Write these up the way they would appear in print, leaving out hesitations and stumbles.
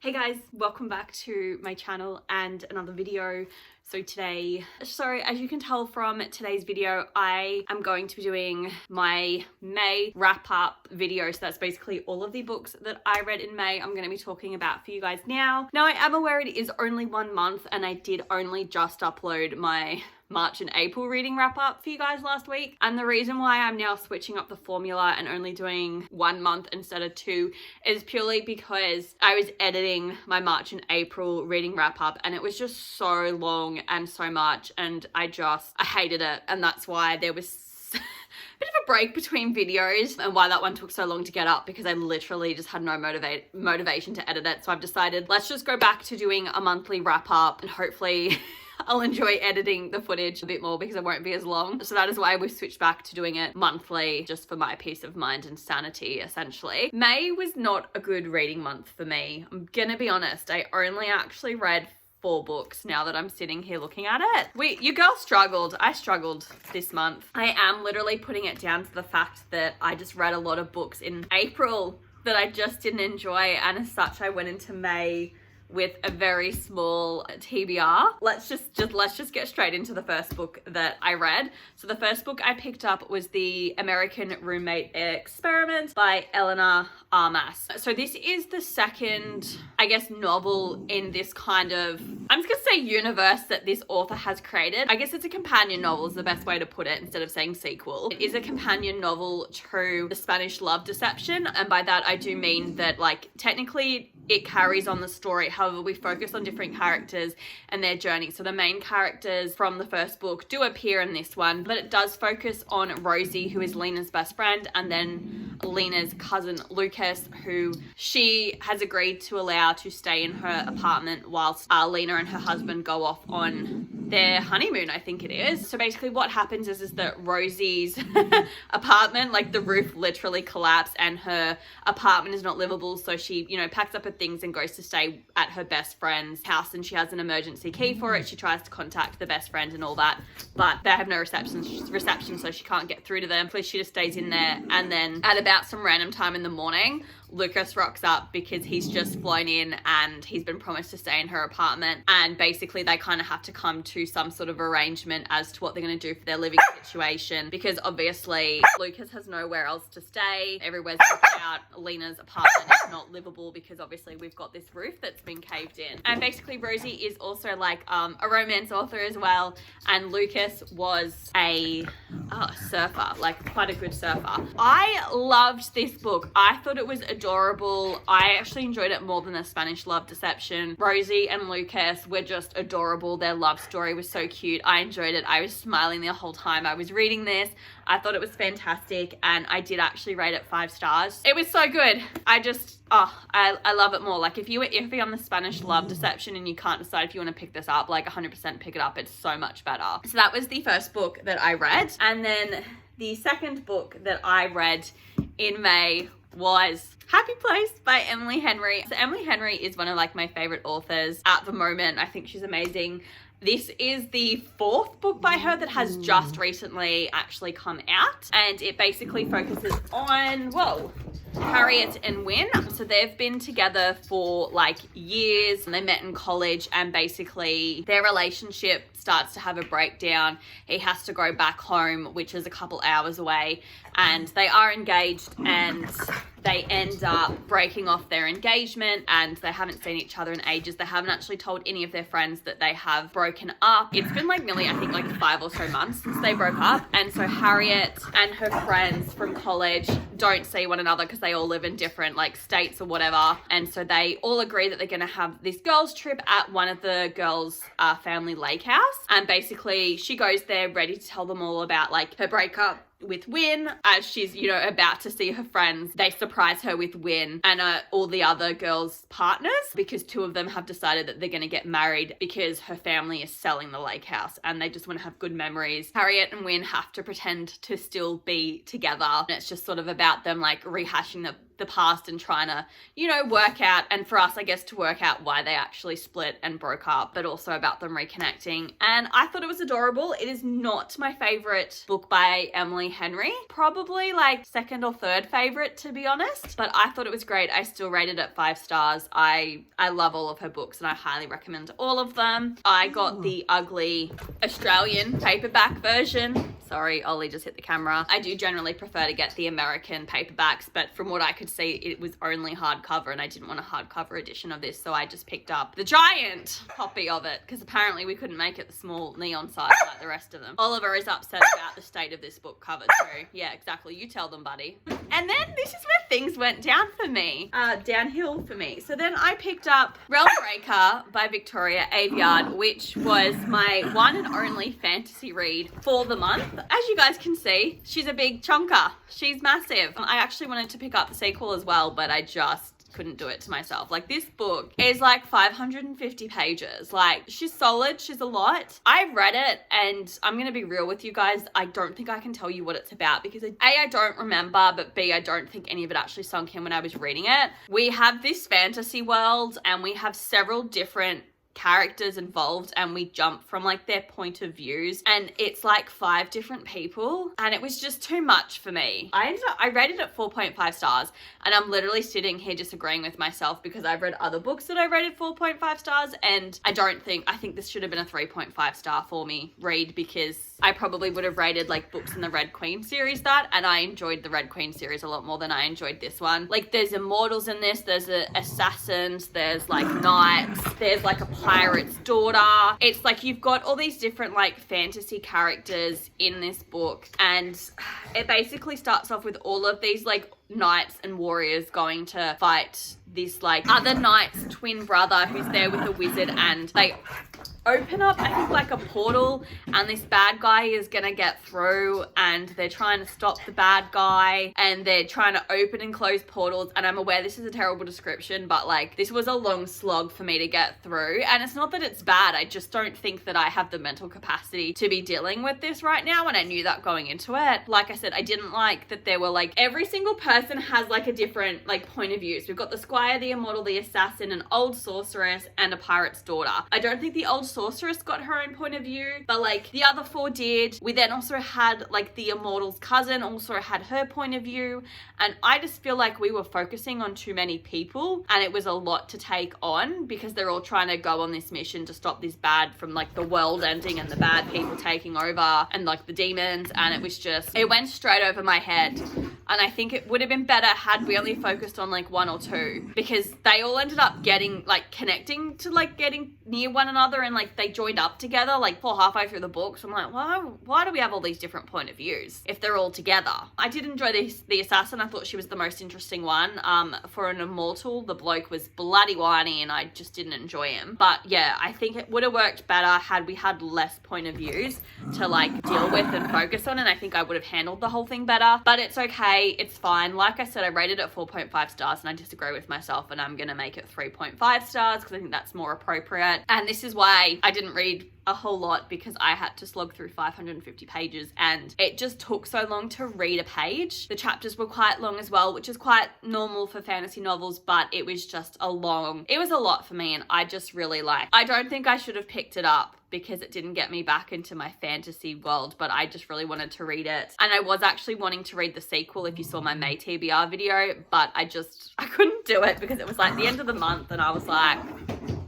Hey guys, welcome back to my channel and another video. So as you can tell from today's video, I am going to be doing my May wrap up video. So that's basically all of the books that I read in May I'm going to be talking about for you guys now. Now I am aware it is only 1 month and I did only just upload my March and April reading wrap up for you guys last week. And the reason why I'm now switching up the formula and only doing 1 month instead of 2 is purely because I was editing my March and April reading wrap up and it was just so long and so much and I hated it, and that's why there was a bit of a break between videos and why that one took so long to get up, because I literally just had no motivation to edit it. So I've decided let's just go back to doing a monthly wrap up and hopefully I'll enjoy editing the footage a bit more because it won't be as long. So that is why we've switched back to doing it monthly, just for my peace of mind and sanity, essentially. May was not a good reading month for me. I'm gonna be honest, I only actually read 4 books now that I'm sitting here looking at it. Your girl struggled. I struggled this month. I am literally putting it down to the fact that I just read a lot of books in April that I just didn't enjoy, and as such I went into May with a very small TBR. Let's just get straight into the first book that I read. So the first book I picked up was The American Roommate Experiment by Eleanor Armas. So this is the second, I guess, novel in this kind of, I'm just gonna say universe that this author has created. I guess it's a companion novel is the best way to put it instead of saying sequel. It is a companion novel to The Spanish Love Deception, and by that I do mean that, like, technically it carries on the story. However, we focus on different characters and their journey. So the main characters from the first book do appear in this one, but it does focus on Rosie, who is Lena's best friend, and then Lena's cousin Lucas, who she has agreed to allow to stay in her apartment whilst Lena and her husband go off on their honeymoon, I think it is. So basically what happens is that Rosie's apartment, like the roof literally collapsed and her apartment is not livable. So she, packs up her things and goes to stay at her best friend's house, and she has an emergency key for it. She tries to contact the best friend and all that, but they have no reception, so she can't get through to them. So she just stays in there, and then at about some random time in the morning, Lucas rocks up because he's just flown in and he's been promised to stay in her apartment, and basically they kind of have to come to some sort of arrangement as to what they're going to do for their living situation, because obviously Lucas has nowhere else to stay. Everywhere's booked out. Lena's apartment is not livable because obviously we've got this roof that's been caved in. And basically Rosie is also like a romance author as well, and Lucas was a surfer, like quite a good surfer. I loved this book. I thought it was adorable. I actually enjoyed it more than The Spanish Love Deception. Rosie and Lucas were just adorable. Their love story was so cute. I enjoyed it. I was smiling the whole time I was reading this. I thought it was fantastic, and I did actually rate it 5 stars. It was so good. I love it more. Like, if you're iffy on The Spanish Love Deception and you can't decide if you want to pick this up, like 100% pick it up. It's so much better. So that was the first book that I read. And then the second book that I read in May was Happy Place by Emily Henry. So Emily Henry is one of my favorite authors at the moment. I think she's amazing. This is the 4th book by her that has just recently actually come out, and it basically focuses on, Harriet and Wyn. So they've been together for years, and they met in college, and basically their relationship starts to have a breakdown. He has to go back home, which is a couple hours away, and they are engaged, and they end up breaking off their engagement, and they haven't seen each other in ages. They haven't actually told any of their friends that they have broken up. It's been nearly, I think, 5 or so months since they broke up. And so Harriet and her friends from college don't see one another because they all live in different states or whatever. And so they all agree that they're going to have this girls trip at one of the girls' family lake house. And basically she goes there ready to tell them all about her breakup with Wyn. As she's, about to see her friends, they surprise her with Wyn and all the other girls' partners, because 2 of them have decided that they're going to get married because her family is selling the lake house and they just want to have good memories. Harriet and Wyn have to pretend to still be together, and it's just sort of about them rehashing the the past and trying to, you know, work out, and for us, I guess, to work out why they actually split and broke up, but also about them reconnecting. And I thought it was adorable. It is not my favorite book by Emily Henry. Probably like second or third favorite, to be honest, but I thought it was great. I still rated it 5 stars. I love all of her books and I highly recommend all of them. I got the ugly Australian paperback version. Sorry, Ollie just hit the camera. I do generally prefer to get the American paperbacks, but from what I could see, it was only hardcover and I didn't want a hardcover edition of this, so I just picked up the giant copy of it because apparently we couldn't make it the small neon size like the rest of them. Oliver is upset about the state of this book cover too. Yeah, exactly. You tell them, buddy. And then this is where things went downhill for me. So then I picked up Realm Breaker by Victoria Aveyard, which was my one and only fantasy read for the month. As you guys can see, she's a big chunker. She's massive. I actually wanted to pick up the sequel as well, but I just couldn't do it to myself. Like, this book is like 550 pages. Like, she's solid. She's a lot. I've read it and I'm going to be real with you guys. I don't think I can tell you what it's about because A, I don't remember, but B, I don't think any of it actually sunk in when I was reading it. We have this fantasy world and we have several different characters involved and we jump from like their point of views and it's like 5 different people and it was just too much for me. I rated it 4.5 stars and I'm literally sitting here disagreeing with myself because I've read other books that I rated 4.5 stars and I think this should have been a 3.5 star for me read because I probably would have rated like books in the Red Queen series that, and I enjoyed the Red Queen series a lot more than I enjoyed this one. Like, there's immortals in this, there's assassins, there's like knights, there's like a pirate's daughter. It's like you've got all these different like fantasy characters in this book, and it basically starts off with all of these like knights and warriors going to fight this like other knight's twin brother who's there with a wizard, and they open up, I think, like a portal, and this bad guy is gonna get through, and they're trying to stop the bad guy, and they're trying to open and close portals. And I'm aware this is a terrible description, but like, this was a long slog for me to get through, and it's not that it's bad, I just don't think that I have the mental capacity to be dealing with this right now, and I knew that going into it. Like I said, I didn't like that there were like, every single person has like a different like point of views. We've got the squire, the immortal, the assassin, an old sorceress, and a pirate's daughter. I don't think the old sorceress got her own point of view, but like the other 4 did. We then also had like the immortal's cousin also had her point of view, and I just feel like we were focusing on too many people and it was a lot to take on because they're all trying to go on this mission to stop this bad from like the world ending and the bad people taking over and like the demons, and it was just, it went straight over my head. And I think it would have been better had we only focused on like 1 or 2, because they all ended up getting like connecting to like getting near one another, and like they joined up together like for halfway through the book. So I'm like, why do we have all these different point of views if they're all together? I did enjoy the assassin. I thought she was the most interesting one. For an immortal, the bloke was bloody whiny and I just didn't enjoy him. But yeah, I think it would have worked better had we had less point of views to like deal with and focus on, and I think I would have handled the whole thing better. But it's okay, it's fine. Like I said, I rated it 4.5 stars and I disagree with myself, and I'm gonna make it 3.5 stars because I think that's more appropriate. And this is why I didn't read a whole lot, because I had to slog through 550 pages and it just took so long to read a page. The chapters were quite long as well, which is quite normal for fantasy novels, but it was just it was a lot for me, and I just really I don't think I should have picked it up because it didn't get me back into my fantasy world, but I just really wanted to read it. And I was actually wanting to read the sequel if you saw my May TBR video, but I couldn't do it because it was like the end of the month and I was like,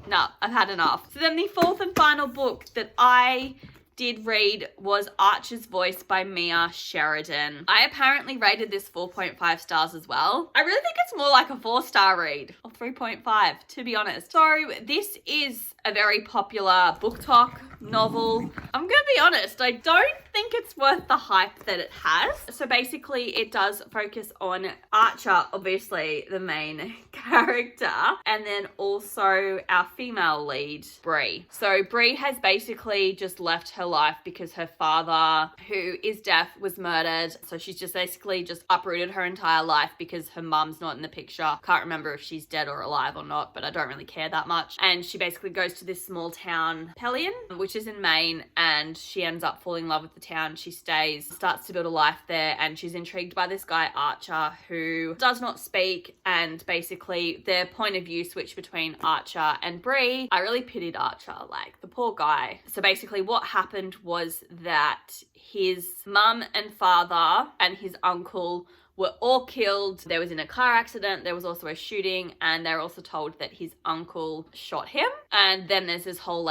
no, I've had enough. So then the 4th and final book that I did read was Archer's Voice by Mia Sheridan. I apparently rated this 4.5 stars as well. I really think it's more like a 4-star read, or 3.5 to be honest. So this is a very popular book talk novel. I'm gonna be honest, I don't think it's worth the hype that it has. So basically it does focus on Archer, obviously the main character, and then also our female lead, Bree. So Bree has basically just left her life because her father, who is deaf, was murdered. So she's just basically just uprooted her entire life because her mum's not in the picture. Can't remember if she's dead or alive or not, but I don't really care that much. And she basically goes to this small town, Pelion, which which is in Maine, and she ends up falling in love with the town. She stays, starts to build a life there, and she's intrigued by this guy Archer who does not speak, and basically their point of view switch between Archer and Bree. I really pitied Archer, like the poor guy. So basically what happened was that his mum and father and his uncle were all killed. There was in a car accident, there was also a shooting, and they're also told that his uncle shot him. And then there's this whole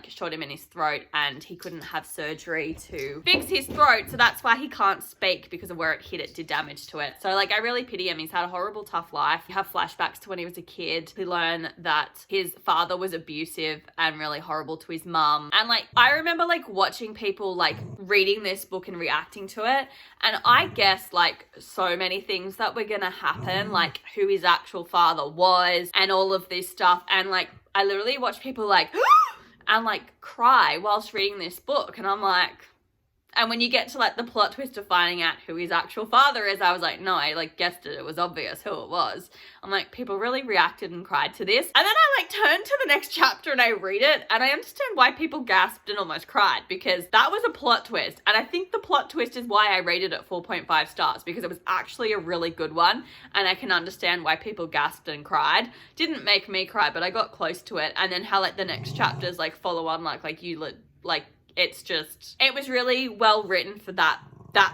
shot him in his throat, and he couldn't have surgery to fix his throat, so that's why he can't speak, because of where it hit, it did damage to it. So like I really pity him. He's had a horrible tough life. You have flashbacks to when he was a kid. We learn that his father was abusive and really horrible to his mum. And like I remember like watching people like reading this book and reacting to it, and I guess like so many things that were gonna happen, like who his actual father was and all of this stuff. And like I literally watched people like and like cry whilst reading this book, and I'm like, and when you get to like the plot twist of finding out who his actual father is, I was like, no, I like guessed it. It was obvious who it was. I'm like, people really reacted and cried to this. And then I like turned to the next chapter and I read it, and I understand why people gasped and almost cried, because that was a plot twist. And I think the plot twist is why I rated it 4.5 stars, because it was actually a really good one. And I can understand why people gasped and cried. Didn't make me cry, but I got close to it. And then how like the next chapters like follow on, it's just, it was really well written for that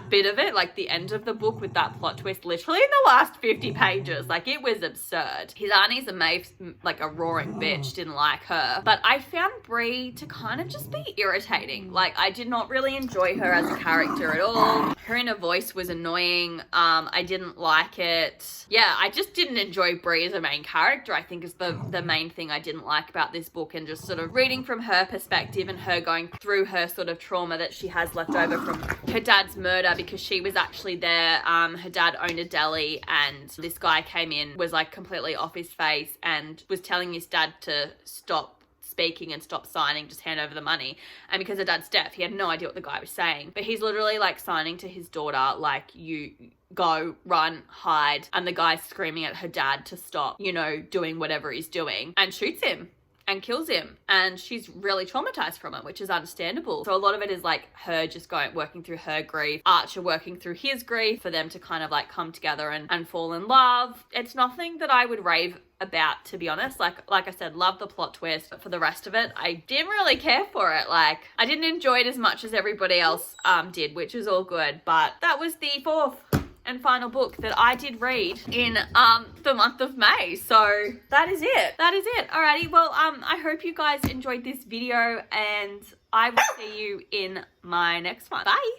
bit of it, like the end of the book with that plot twist literally in the last 50 pages. Like it was absurd. His auntie's like a roaring bitch, didn't like her. But I found Bree to kind of just be irritating. Like I did not really enjoy her as a character at all. Her inner voice was annoying. I didn't like it. Yeah, I just didn't enjoy Bree as a main character, I think is the main thing I didn't like about this book. And just sort of reading from her perspective and her going through her sort of trauma that she has left over from her dad's murder, because she was actually there. Her dad owned a deli, and this guy came in, was like completely off his face, and was telling his dad to stop speaking and stop signing, just hand over the money. And because her dad's deaf, he had no idea what the guy was saying. But he's literally like signing to his daughter, like, you go, run, hide. And the guy's screaming at her dad to stop, doing whatever he's doing, and shoots him and kills him. And she's really traumatized from it, which is understandable. So a lot of it is like her just working through her grief, Archer working through his grief, for them to kind of like come together and fall in love. It's nothing that I would rave about, to be honest. Like I said, love the plot twist, but for the rest of it, I didn't really care for it. Like I didn't enjoy it as much as everybody else did, which is all good. But that was the fourth and final book that I did read in the month of May. So that is it. Alrighty, well, I hope you guys enjoyed this video, and I will see you in my next one. Bye.